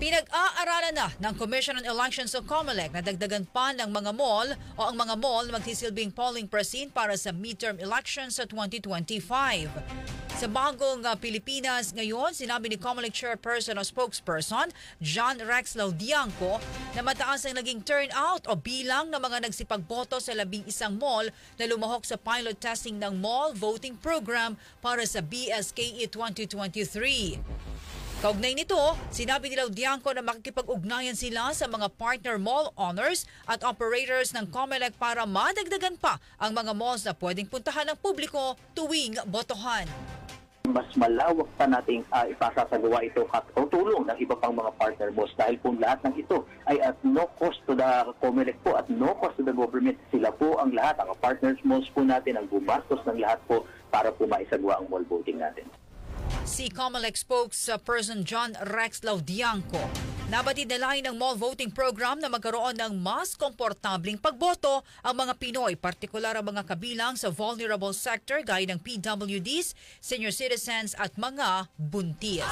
Pinag-aaralan na ng Commission on Elections o COMELEC na dagdagan pa ng mga mall o ang mga mall na magsisilbing polling precinct para sa midterm elections sa 2025. Sa bagong Pilipinas ngayon, sinabi ni COMELEC Chairperson o Spokesperson John Rex Laudianco na mataas ang naging turnout o bilang ng mga nagsipagboto sa 11 mall na lumahok sa pilot testing ng mall voting program para sa BSKE 2023. Kaugnay nito, sinabi ni Laudianco na makikipag-ugnayan sila sa mga partner mall owners at operators ng COMELEC para madagdagan pa ang mga malls na pwedeng puntahan ng publiko tuwing botohan. Mas malawak pa nating ipasasagawa ito at tulong ng iba pang mga partner malls dahil kung lahat ng ito ay at no cost to the COMELEC po at no cost to the government. Sila po ang lahat, ang partners malls po natin, ang gumastos ng lahat po para po maisagawa ang mall voting natin. Si COMELEC spokesperson John Rex Laudianco, nabatid na lain ng mall voting program na magkaroon ng mas komportabling pagboto ang mga Pinoy, partikular ang mga kabilang sa vulnerable sector gaya ng PWDs, senior citizens at mga buntis.